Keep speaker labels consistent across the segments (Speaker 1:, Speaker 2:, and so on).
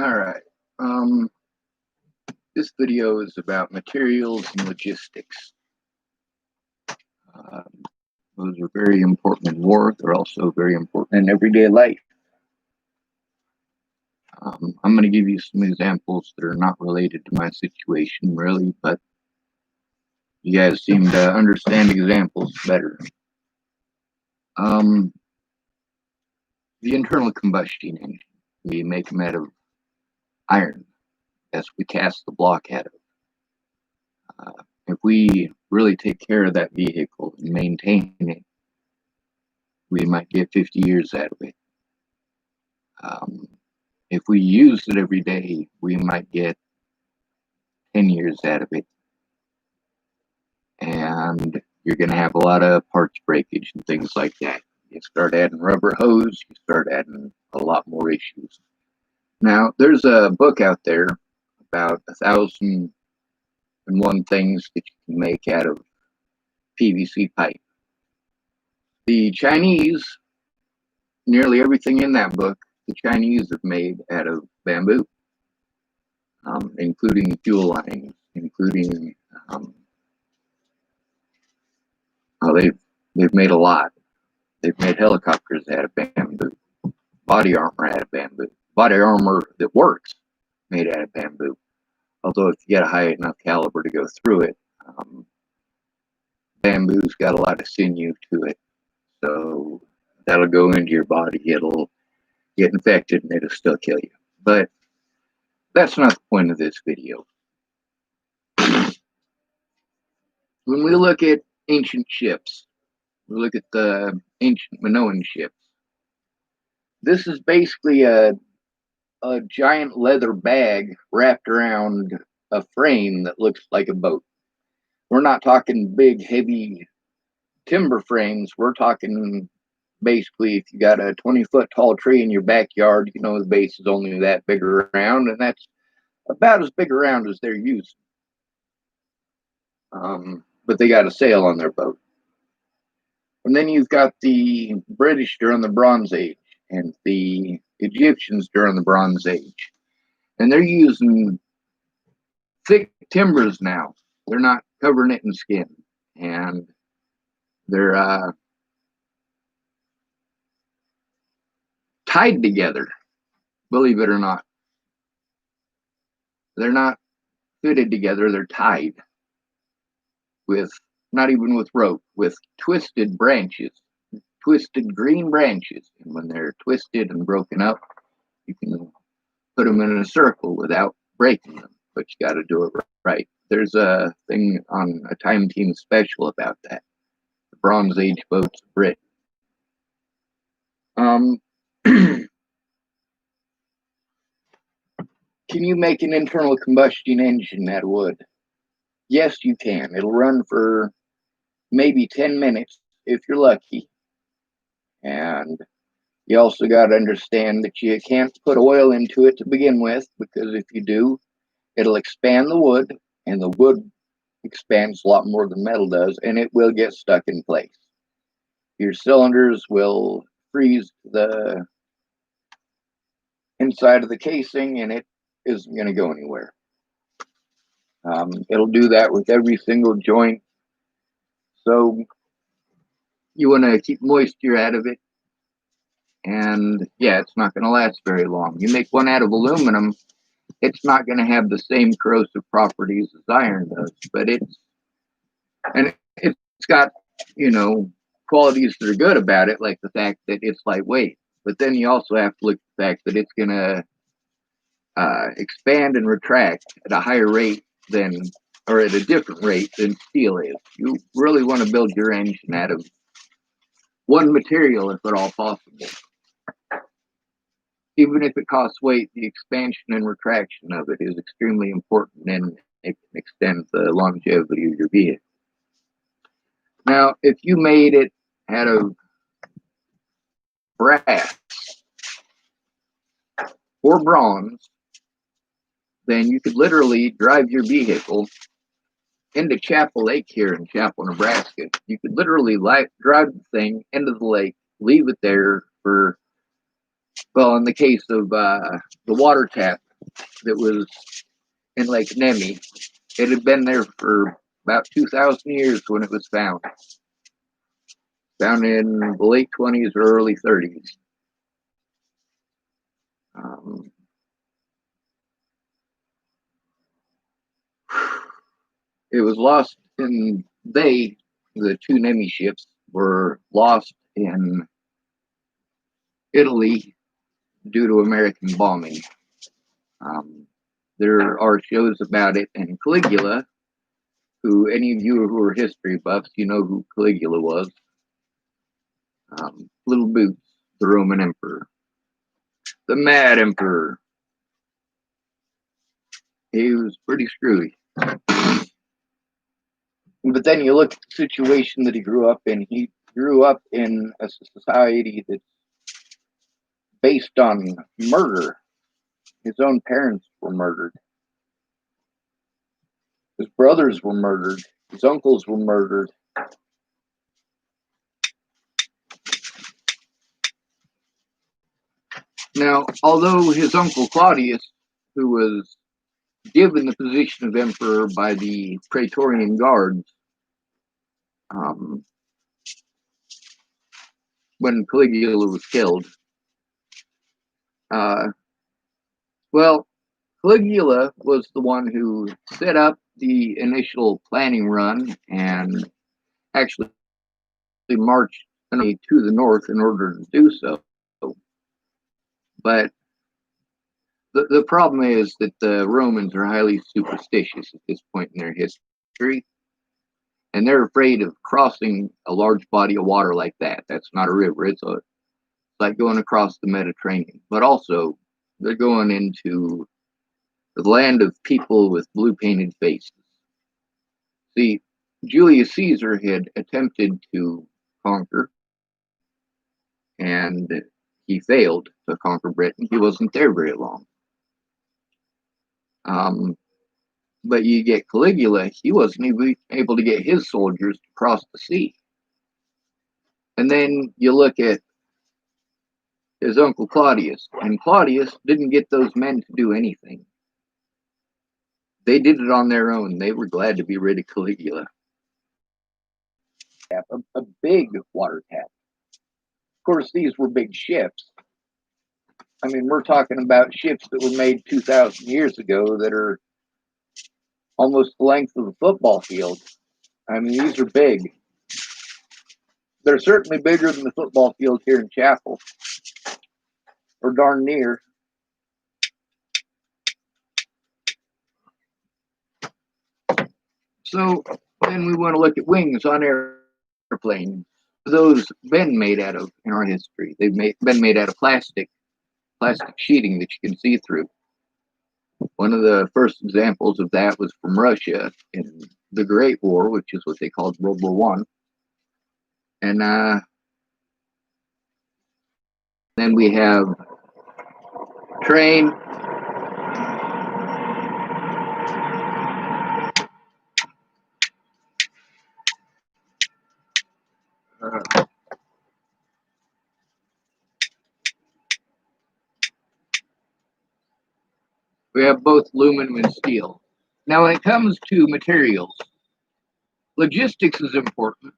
Speaker 1: All right. This video is about materials and logistics. Those are very important in war. They're also very important in everyday life. I'm going to give you some examples that are not related to my situation, really, but you guys seem to understand examples better. The internal combustion engine. We make them out of iron. That's what we cast the block out of. If we really take care of that vehicle and maintain it, we might get 50 years out of it. If we use it every day, we might get 10 years out of it. And you're going to have a lot of parts breakage and things like that. You start adding rubber hose, you start adding a lot more issues. Now, there's a book out there about 1,001 things that you can make out of PVC pipe. The Chinese, nearly everything in that book, the Chinese have made out of bamboo, including fuel lines, including they've made a lot. They've made helicopters out of bamboo, body armor out of bamboo, body armor that works made out of bamboo. Although if you get a high enough caliber to go through it, bamboo's got a lot of sinew to it, so that'll go into your body. It'll get infected and it'll still kill you. But that's not the point of this video. When we look at ancient ships, we look at the ancient Minoan ships. This is basically a giant leather bag wrapped around a frame that looks like a boat. We're not talking big, heavy timber frames. We're talking basically if you got a 20-foot tall tree in your backyard, you know the base is only that big around, and that's about as big around as they're using. But they got a sail on their boat. And then you've got the British during the Bronze Age and the Egyptians during the Bronze Age. And they're using thick timbers now. They're not covering it in skin. And they're tied together, believe it or not. They're not fitted together, they're tied with, not even with rope, with twisted branches, twisted green branches. And when they're twisted and broken up, you can put them in a circle without breaking them, but you got to do it right. There's a thing on a Time Team special about that, the Bronze Age boats of Britain. Can you make an internal combustion engine out of wood? Yes, you can. It'll run for maybe 10 minutes if you're lucky. And you also got to understand that you can't put oil into it to begin with, because if you do, it'll expand the wood, and the wood expands a lot more than metal does, and it will get stuck in place. Your cylinders will freeze the inside of the casing, and it isn't going to go anywhere. It'll do that with every single joint. So you want to keep moisture out of it. And yeah, it's not going to last very long. You make one out of aluminum, it's not going to have the same corrosive properties as iron does, but it's got, you know, qualities that are good about it, like the fact that it's lightweight. But then you also have to look at the fact that it's going to expand and retract at a higher rate than, or at a different rate than steel is. You really want to build your engine out of one material if at all possible. Even if it costs weight, the expansion and retraction of it is extremely important, and it can extend the longevity of your vehicle. Now, if you made it out of brass or bronze, then you could literally drive your vehicle into Chapel Lake here in Chapel, Nebraska. You could literally drive the thing into the lake, leave it there for, well, in the case of the water tap that was in Lake Nemi. It had been there for about 2,000 years when it was found. Found in the late 20s or early 30s. It was lost in the two Nemi ships were lost in Italy due to American bombing. There are shows about it, and Caligula, who any of you who are history buffs, you know who Caligula was. Little Boots, the Roman emperor, the Mad Emperor. He was pretty screwy. But then you look at the situation that he grew up in. He grew up in a society that's based on murder. His own parents were murdered. His brothers were murdered. His uncles were murdered. Now, although his uncle Claudius, who was given the position of emperor by the Praetorian Guards, when Caligula was killed, well, Caligula was the one who set up the initial planning run and actually marched to the north in order to do so. But the problem is that the Romans are highly superstitious at this point in their history, and they're afraid of crossing a large body of water like that. That's not a river, it's like going across the Mediterranean. But also, they're going into the land of people with blue painted faces. See, Julius Caesar had attempted to conquer, and he failed to conquer Britain. He wasn't there very long. But you get Caligula, he wasn't even able to get his soldiers to cross the sea. And then you look at his uncle Claudius, and Claudius didn't get those men to do anything. They did it on their own. They were glad to be rid of Caligula. A big water tap. Of course, these were big ships. I mean, we're talking about ships that were made 2,000 years ago that are almost the length of the football field. I mean, these are big. They're certainly bigger than the football field here in Chapel, or darn near. So then we want to look at wings on airplanes. Those been made out of in our history? They've been made out of plastic sheeting that you can see through. One of the first examples of that was from Russia in the Great War, which is what they called World War One. And then we have train. We have both aluminum and steel. Now, when it comes to materials, logistics is important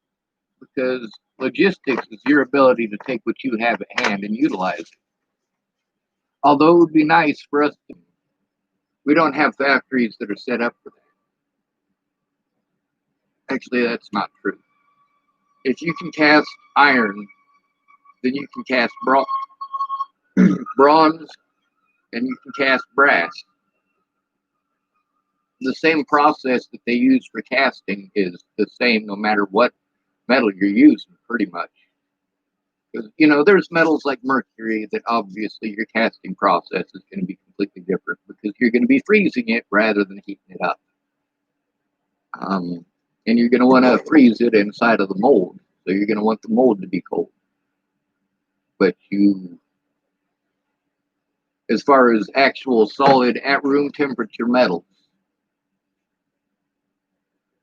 Speaker 1: because logistics is your ability to take what you have at hand and utilize it. Although it would be nice for us to, we don't have factories that are set up for that. Actually, that's not true. If you can cast iron, then you can cast bronze, and you can cast brass. The same process that they use for casting is the same no matter what metal you're using, pretty much. Because, you know, there's metals like mercury that obviously your casting process is going to be completely different because you're going to be freezing it rather than heating it up. And you're going to want to freeze it inside of the mold. So you're going to want the mold to be cold. But as far as actual solid at room temperature metals,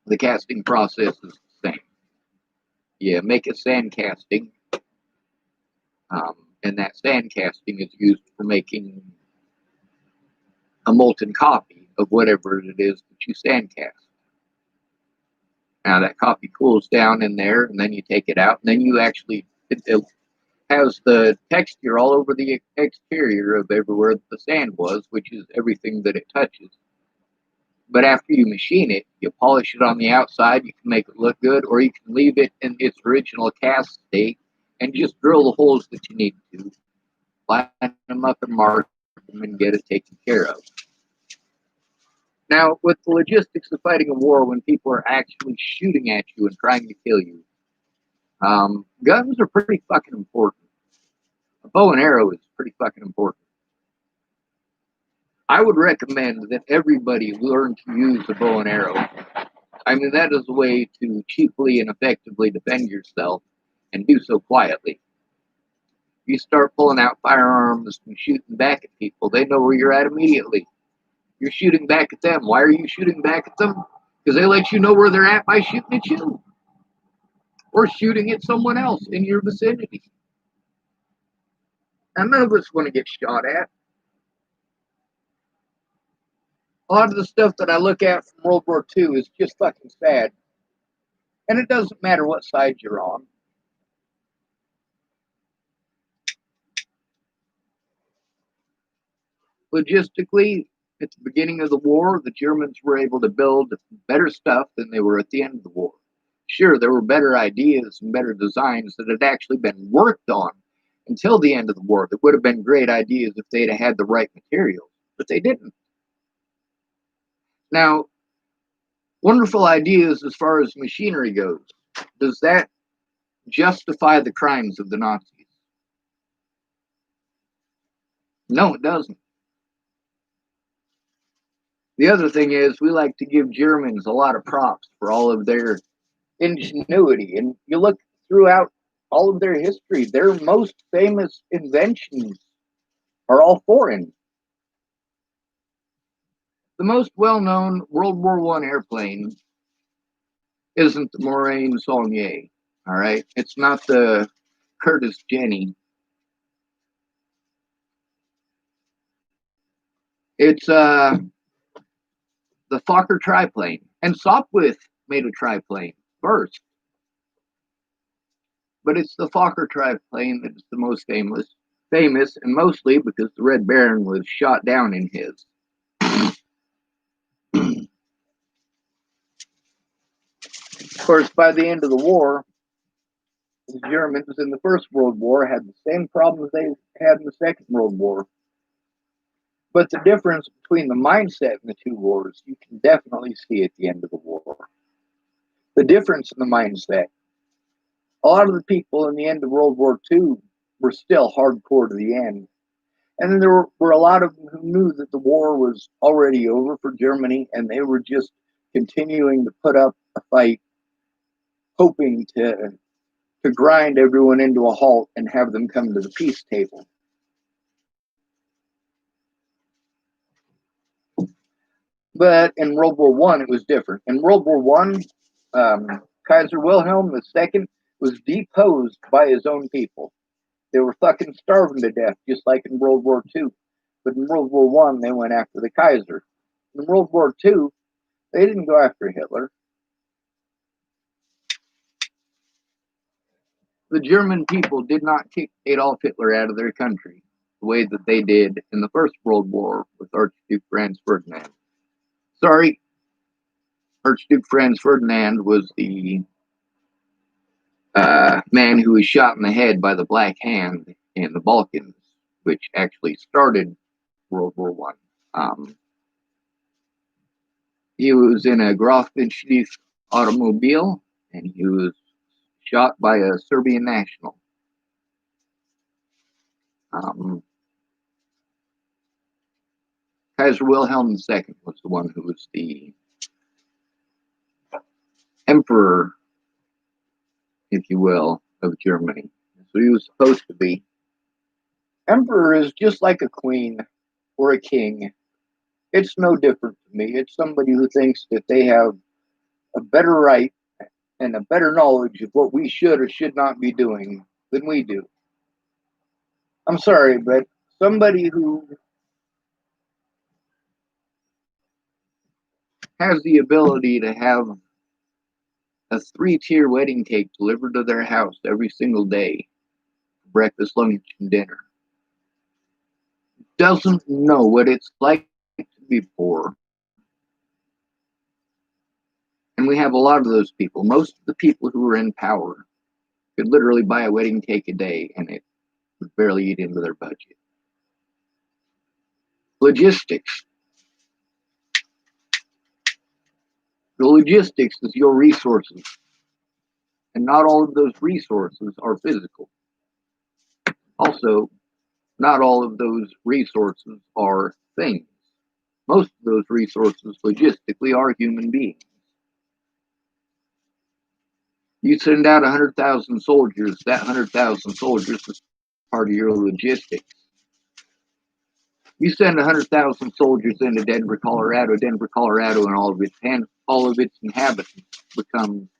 Speaker 1: the casting process is the same. You make a sand casting, and that sand casting is used for making a molten copy of whatever it is that you sandcast. Now that copy cools down in there, and then you take it out, and then you actually, it has the texture all over the exterior of everywhere the sand was, which is everything that it touches. But after you machine it, you polish it on the outside, you can make it look good, or you can leave it in its original cast state and just drill the holes that you need to, line them up and mark them and get it taken care of. Now, with the logistics of fighting a war when people are actually shooting at you and trying to kill you, guns are pretty fucking important. A bow and arrow is pretty fucking important. I would recommend that everybody learn to use a bow and arrow. I mean, that is a way to cheaply and effectively defend yourself and do so quietly. You start pulling out firearms and shooting back at people, they know where you're at immediately. You're shooting back at them. Why are you shooting back at them? Because they let you know where they're at by shooting at you or shooting at someone else in your vicinity. And none of us want to get shot at. A lot of the stuff that I look at from World War II is just fucking sad. And it doesn't matter what side you're on. Logistically, at the beginning of the war, the Germans were able to build better stuff than they were at the end of the war. Sure, there were better ideas and better designs that had actually been worked on until the end of the war. That would have been great ideas if they'd had the right materials, but they didn't. Now, wonderful ideas as far as machinery goes. Does that justify the crimes of the Nazis? No, it doesn't. The other thing is, we like to give Germans a lot of props for all of their ingenuity. And you look throughout all of their history, their most famous inventions are all foreign. The most well-known World War I airplane isn't the Morane Saulnier, all right? It's not the Curtis Jenny. It's the Fokker triplane. And Sopwith made a triplane first. But it's the Fokker triplane that's the most famous, and mostly because the Red Baron was shot down in his. Of course, by the end of the war, the Germans in the First World War had the same problems they had in the Second World War. But the difference between the mindset in the two wars, you can definitely see at the end of the war. The difference in the mindset. A lot of the people in the end of World War II were still hardcore to the end. And then there were a lot of them who knew that the war was already over for Germany, and they were just continuing to put up a fight, hoping to grind everyone into a halt and have them come to the peace table. But in World War I, it was different. In World War I, Kaiser Wilhelm II was deposed by his own people. They were fucking starving to death, just like in World War II. But in World War I, they went after the Kaiser. In World War II, they didn't go after Hitler. The German people did not kick Adolf Hitler out of their country the way that they did in the First World War with Archduke Franz Ferdinand. Sorry, Archduke Franz Ferdinand was the man who was shot in the head by the Black Hand in the Balkans, which actually started World War I. He was in a Grafenstief automobile, and he was shot by a Serbian national. Kaiser Wilhelm II was the one who was the emperor, if you will, of Germany. So he was supposed to be. Emperor is just like a queen or a king. It's no different to me. It's somebody who thinks that they have a better right and a better knowledge of what we should or should not be doing than we do. I'm sorry, but somebody who has the ability to have a 3-tier wedding cake delivered to their house every single day, breakfast, lunch, and dinner, doesn't know what it's like to be poor. And we have a lot of those people. Most of the people who are in power could literally buy a wedding cake a day and it would barely eat into their budget. Logistics. The logistics is your resources. And not all of those resources are physical. Also, not all of those resources are things. Most of those resources logistically are human beings. You send out 100,000 soldiers, that 100,000 soldiers is part of your logistics. You send 100,000 soldiers into Denver, Colorado, and all of its inhabitants become,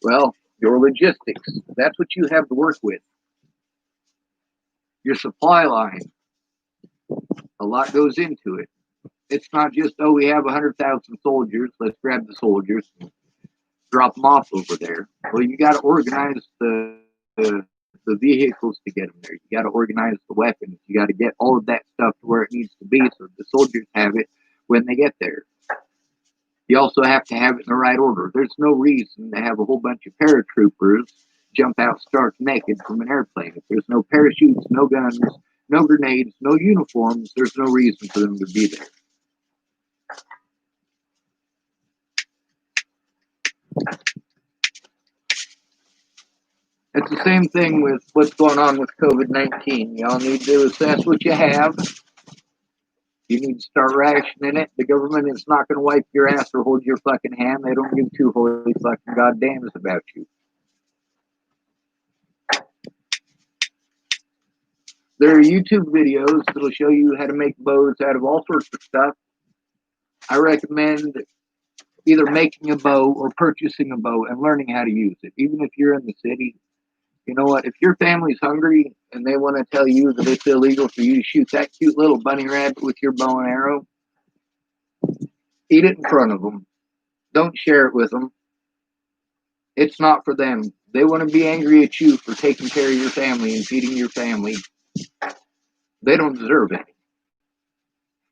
Speaker 1: well, your logistics. That's what you have to work with. Your supply line. A lot goes into it. It's not just, oh, we have 100,000 soldiers, let's grab the soldiers and drop them off over there. Well, you got to organize the vehicles to get them there. You got to organize the weapons. You got to get all of that stuff to where it needs to be so the soldiers have it when they get there. You also have to have it in the right order. There's no reason to have a whole bunch of paratroopers jump out stark naked from an airplane. If there's no parachutes, no guns, no grenades, no uniforms, there's no reason for them to be there. It's the same thing with what's going on with COVID-19. Y'all need to assess what you have. You need to start rationing it. The government is not going to wipe your ass or hold your fucking hand. They don't give two holy fucking goddams about you. There are YouTube videos that'll show you how to make bows out of all sorts of stuff. I recommend either making a bow or purchasing a bow and learning how to use it. Even if you're in the city, you know what? If your family's hungry and they want to tell you that it's illegal for you to shoot that cute little bunny rabbit with your bow and arrow, eat it in front of them. Don't share it with them. It's not for them. They want to be angry at you for taking care of your family and feeding your family. They don't deserve it.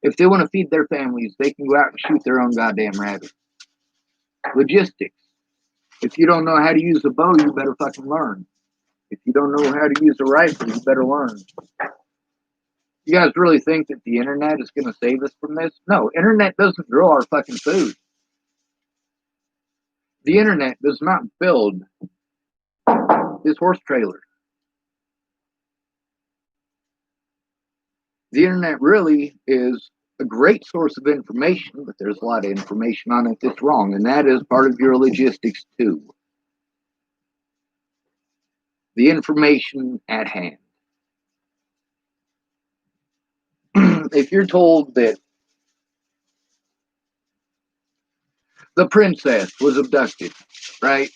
Speaker 1: If they want to feed their families, they can go out and shoot their own goddamn rabbit. Logistics. If you don't know how to use a bow, you better fucking learn. If you don't know how to use a rifle, you better learn. You guys really think that the internet is going to save us from this? No, internet doesn't grow our fucking food. The internet does not build this horse trailer. The internet really is a great source of information, but there's a lot of information on it that's wrong, and that is part of your logistics too. The information at hand. If you're told that the princess was abducted, right?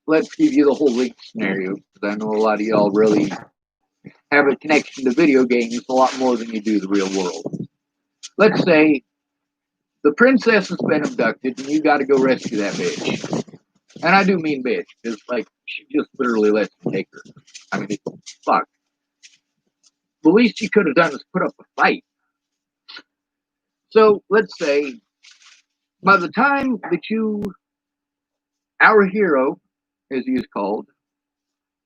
Speaker 1: Let's give you the whole link scenario, because I know a lot of y'all really have a connection to video games a lot more than you do the real world. Let's say the princess has been abducted and you got to go rescue that bitch. And I do mean bitch, because like she just literally lets you take her. I mean, fuck. The least you could have done is put up a fight. So let's say by the time that our hero, as he is called,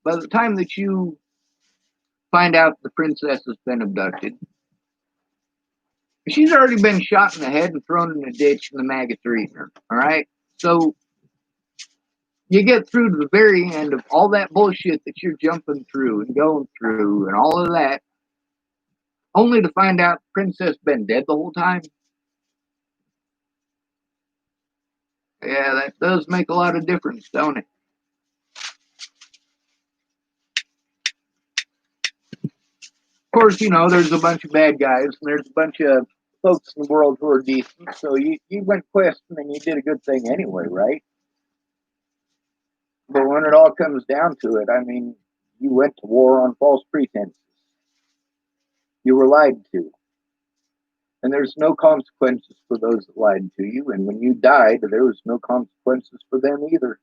Speaker 1: by the time that you find out the princess has been abducted, she's already been shot in the head and thrown in a ditch and the maggots are eating her. All right? So you get through to the very end of all that bullshit that you're jumping through and going through and all of that, only to find out the princess been dead the whole time. Yeah, that does make a lot of difference, don't it? Of course, you know, there's a bunch of bad guys and there's a bunch of folks in the world who are decent, so you went questing and you did a good thing anyway, right? But when it all comes down to it, I mean, you went to war on false pretenses. You were lied to. And there's no consequences for those that lied to you. And when you died, there was no consequences for them either,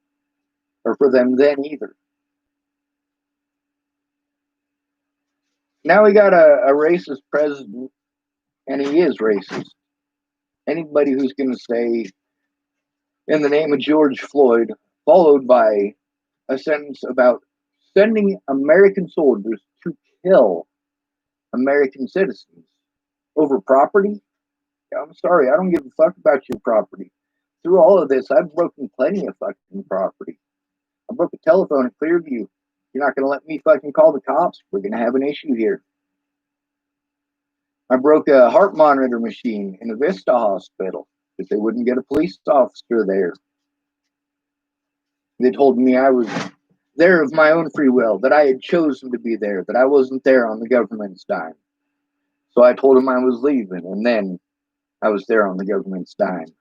Speaker 1: or for them then either. Now we got a racist president, and he is racist. Anybody who's going to say, in the name of George Floyd, followed by a sentence about sending American soldiers to kill American citizens over property. I'm sorry, I don't give a fuck about your property. Through all of this, I've broken plenty of fucking property. I broke a telephone at Clearview. You're not going to let me fucking call the cops. We're going to have an issue here. I broke a heart monitor machine in a Vista hospital because they wouldn't get a police officer there. They told me I was there of my own free will, that I had chosen to be there, that I wasn't there on the government's dime. So I told them I was leaving, and then I was there on the government's dime.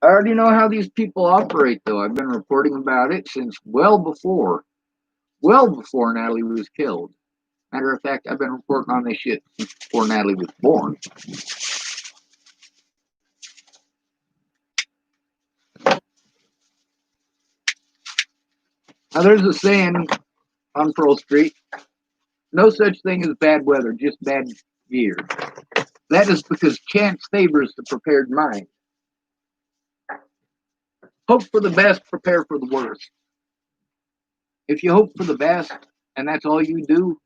Speaker 1: I already know how these people operate, though. I've been reporting about it since well before Natalie was killed. Matter of fact, I've been reporting on this shit since before Natalie was born. Now, there's a saying on Pearl Street, no such thing as bad weather, just bad gear. That is because chance favors the prepared mind. Hope for the best, prepare for the worst. If you hope for the best, and that's all you do,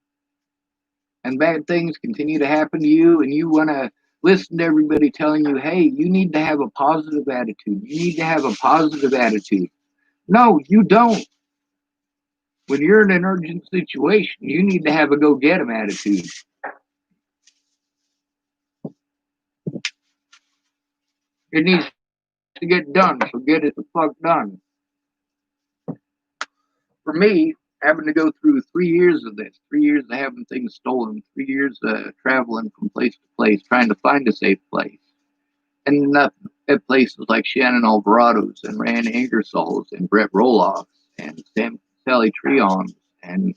Speaker 1: and bad things continue to happen to you, and you want to listen to everybody telling you, hey, you need to have a positive attitude. You need to have a positive attitude. No, you don't. When you're in an urgent situation, you need to have a go-get-em attitude. It needs to get done, so get it the fuck done. For me, having to go through 3 years of this, 3 years of having things stolen, 3 years traveling from place to place, trying to find a safe place, and up at places like Shannon Alvarado's and Rand Ingersoll's and Brett Roloff's and Sally Treon's, and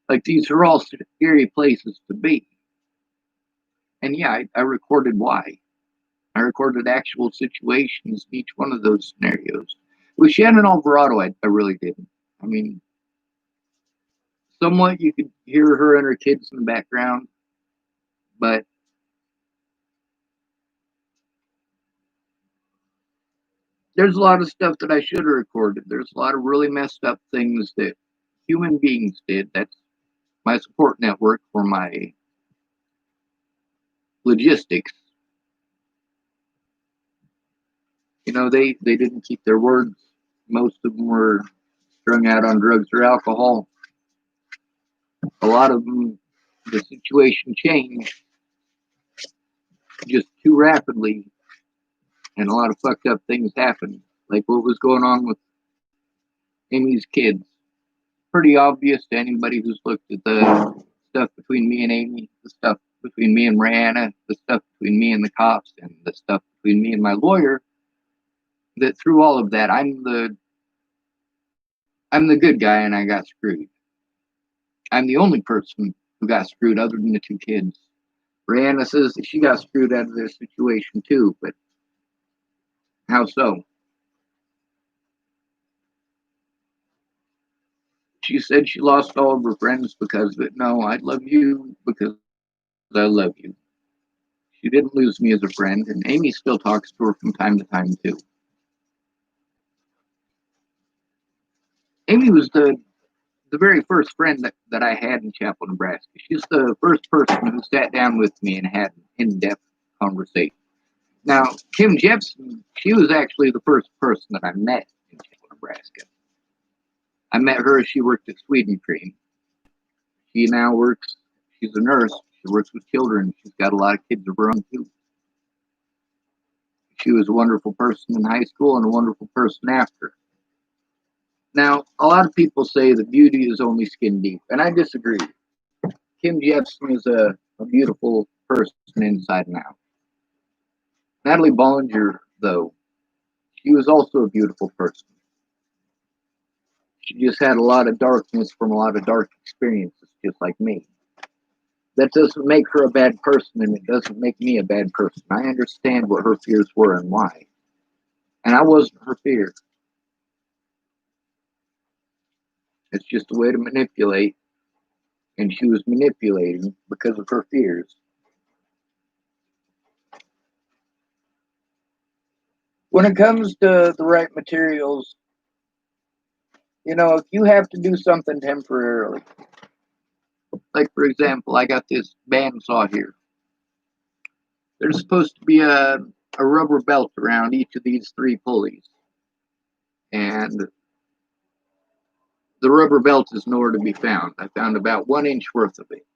Speaker 1: like these are all scary places to be. And yeah, I recorded why. I recorded actual situations in each one of those scenarios. With Shannon Alvarado, I really didn't. I mean, somewhat you could hear her and her kids in the background, but there's a lot of stuff that I should have recorded. There's a lot of really messed up things that human beings did. That's my support network for my logistics. You know, they didn't keep their words. Most of them were strung out on drugs or alcohol. A lot of them, the situation changed just too rapidly, and a lot of fucked up things happened. Like what was going on with Amy's kids. Pretty obvious to anybody who's looked at the stuff between me and Amy, the stuff between me and Rihanna, the stuff between me and the cops, and the stuff between me and my lawyer, that through all of that, I'm the good guy and I got screwed. I'm the only person who got screwed other than the two kids. Rihanna says that she got screwed out of this situation too, but how so? She said she lost all of her friends because of it. No, I love you because I love you. She didn't lose me as a friend, and Amy still talks to her from time to time too. Amy was the very first friend that I had in Chapel, Nebraska. She's the first person who sat down with me and had an in-depth conversation. Now, Kim Jepson, she was actually the first person that I met in Chapel, Nebraska. I met her as she worked at Swedencream. She now works, she's a nurse. She works with children. She's got a lot of kids of her own too. She was a wonderful person in high school and a wonderful person after. Now, a lot of people say that beauty is only skin deep, and I disagree. Kim Jepson is a beautiful person inside and out. Natalie Bollinger, though, she was also a beautiful person. She just had a lot of darkness from a lot of dark experiences, just like me. That doesn't make her a bad person, and it doesn't make me a bad person. I understand what her fears were and why. And I wasn't her fear. It's just a way to manipulate, and she was manipulating because of her fears. When it comes to the right materials, if you have to do something temporarily, like for example, I got this bandsaw here. There's supposed to be a rubber belt around each of these three pulleys. And the rubber belt is nowhere to be found. I found about 1 inch worth of it.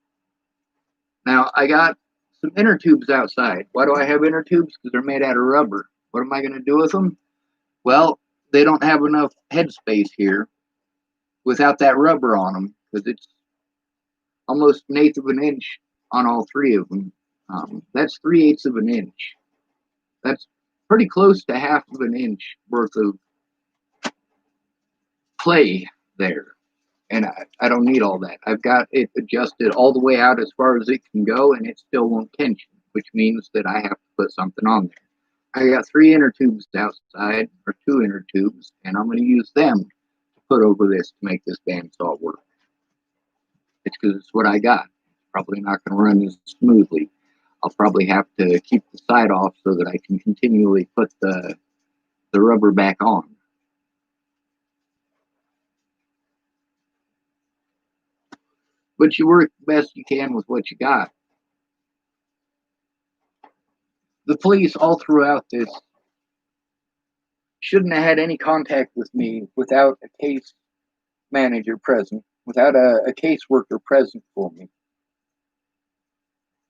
Speaker 1: Now, I got some inner tubes outside. Why do I have inner tubes? Because they're made out of rubber. What am I going to do with them? Well, they don't have enough headspace here without that rubber on them, because it's almost 1/8 of an inch on all three of them. That's 3/8 of an inch. That's pretty close to 1/2 of an inch worth of play there. And I don't need all that. I've got it adjusted all the way out as far as it can go, and it still won't tension, which means that I have to put something on there. I got 3 inner tubes outside, or 2 inner tubes, and I'm going to use them to put over this to make this bandsaw work. It's because it's what I got. It's probably not going to run as smoothly. I'll probably have to keep the side off so that I can continually put the rubber back on. But you work the best you can with what you got. The police all throughout this shouldn't have had any contact with me without a case manager present, without a caseworker present for me.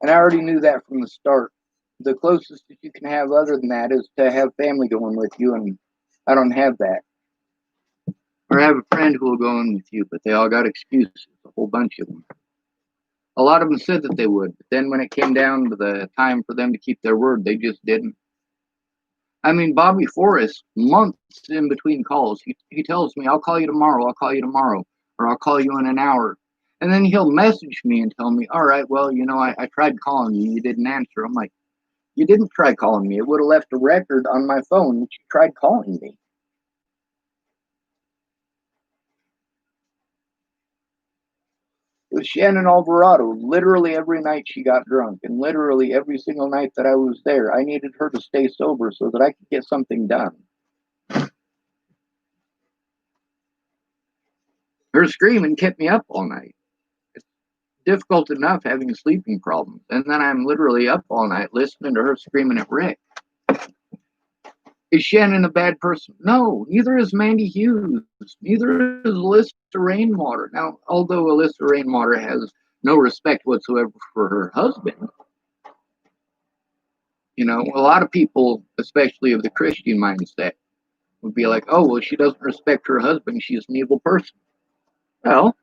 Speaker 1: And I already knew that from the start. The closest that you can have other than that is to have family going with you, and I don't have that. Or I have a friend who will go in with you, but they all got excuses, a whole bunch of them. A lot of them said that they would, but then when it came down to the time for them to keep their word, they just didn't. I mean, Bobby Forrest, months in between calls, he tells me, I'll call you tomorrow, or I'll call you in an hour. And then he'll message me and tell me, all right, well, I tried calling you, you didn't answer. I'm like, you didn't try calling me. It would have left a record on my phone that you tried calling me. With Shannon Alvarado, literally every night she got drunk, and literally every single night that I was there, I needed her to stay sober so that I could get something done. Her screaming kept me up all night. It's difficult enough having sleeping problems, and then I'm literally up all night listening to her screaming at Rick. Is Shannon a bad person? No, neither is Mandy Hughes. Neither is Alyssa Rainwater. Now, although Alyssa Rainwater has no respect whatsoever for her husband, a lot of people, especially of the Christian mindset, would be like, oh, well, she doesn't respect her husband. She's an evil person. Well,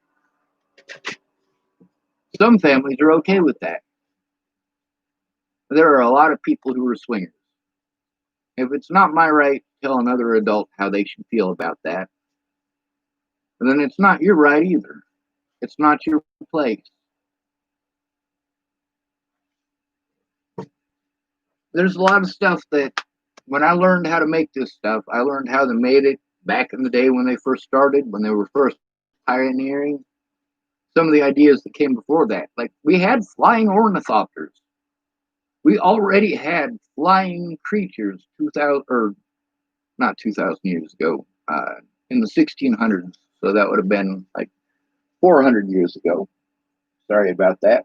Speaker 1: some families are okay with that. There are a lot of people who are swingers. If it's not my right to tell another adult how they should feel about that, then it's not your right either. It's not your place. There's a lot of stuff that when I learned how to make this stuff, I learned how they made it back in the day when they first started, when they were first pioneering. Some of the ideas that came before that, like we had flying ornithopters. We already had flying creatures 2,000, or not 2,000 years ago, in the 1600s. So that would have been like 400 years ago. Sorry about that.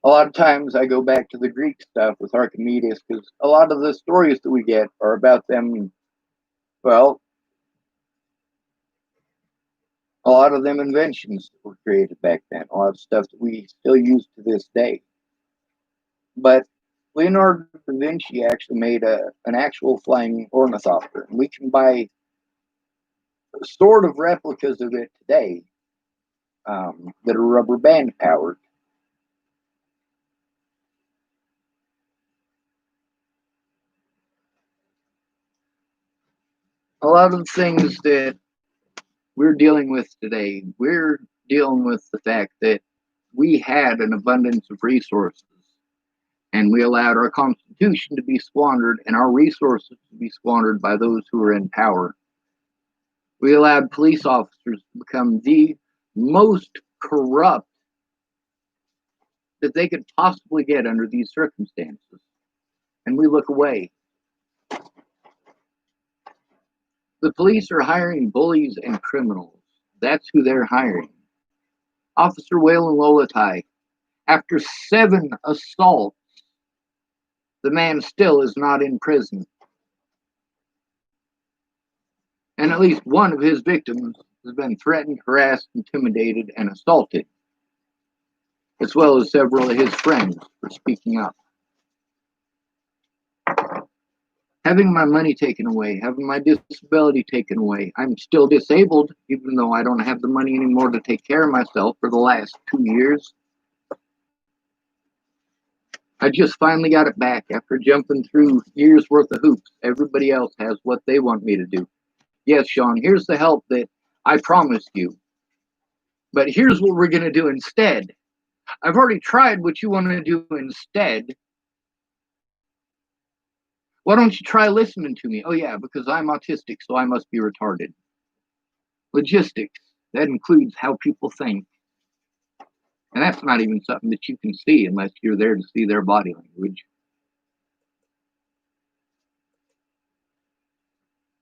Speaker 1: A lot of times I go back to the Greek stuff with Archimedes because a lot of the stories that we get are about them. Well, a lot of them inventions that were created back then. A lot of stuff that we still use to this day. But Leonardo da Vinci actually made an actual flying ornithopter. We can buy sort of replicas of it today that are rubber band powered. A lot of things that we're dealing with today, we're dealing with the fact that we had an abundance of resources, and we allowed our Constitution to be squandered and our resources to be squandered by those who were in power. We allowed police officers to become the most corrupt that they could possibly get under these circumstances, and we look away. The police are hiring bullies and criminals. That's who they're hiring. Officer Waylon Lolatai, after 7 assaults, the man still is not in prison. And at least one of his victims has been threatened, harassed, intimidated, and assaulted, as well as several of his friends for speaking up. Having my money taken away, having my disability taken away. I'm still disabled, even though I don't have the money anymore to take care of myself for the last 2 years. I just finally got it back after jumping through years worth of hoops. Everybody else has what they want me to do. Yes, Sean, here's the help that I promised you. But here's what we're going to do instead. I've already tried what you want to do instead. Why don't you try listening to me? Oh, yeah, because I'm autistic, so I must be retarded. Logistics, that includes how people think. And that's not even something that you can see unless you're there to see their body language.